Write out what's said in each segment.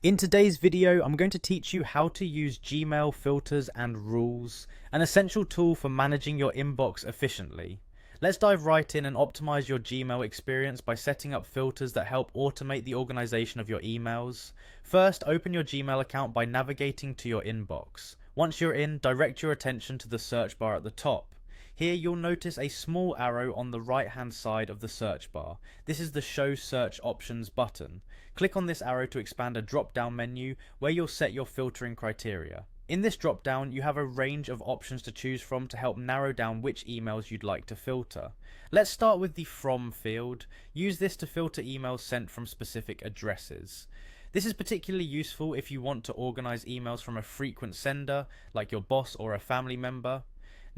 In today's video, I'm going to teach you how to use Gmail filters and rules, an essential tool for managing your inbox efficiently. Let's dive right in and optimize your Gmail experience by setting up filters that help automate the organization of your emails. First, open your Gmail account by navigating to your inbox. Once you're in, direct your attention to the search bar at the top. Here you'll notice a small arrow on the right hand side of the search bar. This is the Show Search Options button. Click on this arrow to expand a drop down menu where you'll set your filtering criteria. In this drop down you have a range of options to choose from to help narrow down which emails you'd like to filter. Let's start with the From field. Use this to filter emails sent from specific addresses. This is particularly useful if you want to organize emails from a frequent sender like your boss or a family member.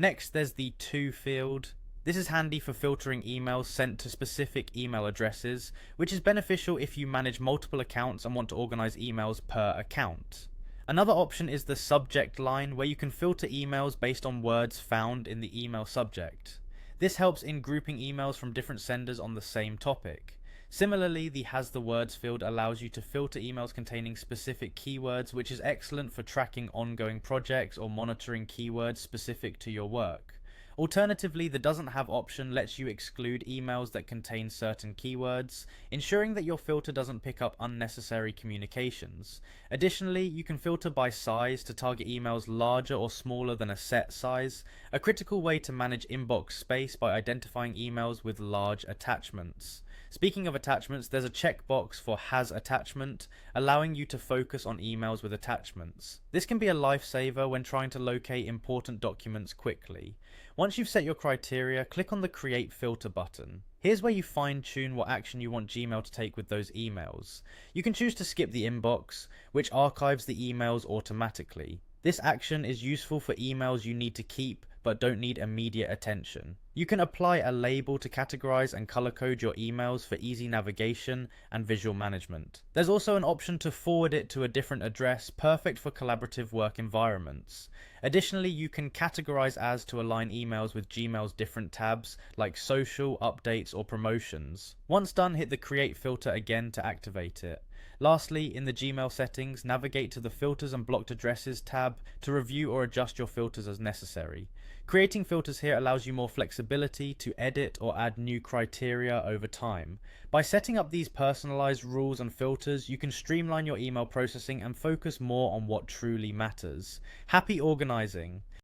Next, there's the To field. This is handy for filtering emails sent to specific email addresses, which is beneficial if you manage multiple accounts and want to organize emails per account. Another option is the Subject line, where you can filter emails based on words found in the email subject. This helps in grouping emails from different senders on the same topic. Similarly, the Has the Words field allows you to filter emails containing specific keywords, which is excellent for tracking ongoing projects or monitoring keywords specific to your work. Alternatively, the Doesn't Have option lets you exclude emails that contain certain keywords, ensuring that your filter doesn't pick up unnecessary communications. Additionally, you can filter by size to target emails larger or smaller than a set size, a critical way to manage inbox space by identifying emails with large attachments. Speaking of attachments, there's a checkbox for Has Attachment, allowing you to focus on emails with attachments. This can be a lifesaver when trying to locate important documents quickly. Once you've set your criteria, click on the Create Filter button. Here's where you fine-tune what action you want Gmail to take with those emails. You can choose to skip the inbox, which archives the emails automatically. This action is useful for emails you need to keep but don't need immediate attention. You can apply a label to categorize and color code your emails for easy navigation and visual management. There's also an option to forward it to a different address, perfect for collaborative work environments. Additionally, you can categorize as to align emails with Gmail's different tabs like social, updates, or promotions. Once done, hit the Create Filter again to activate it. Lastly, in the Gmail settings, navigate to the Filters and Blocked Addresses tab to review or adjust your filters as necessary. Creating filters here allows you more flexibility to edit or add new criteria over time. By setting up these personalized rules and filters, you can streamline your email processing and focus more on what truly matters. Happy organizing!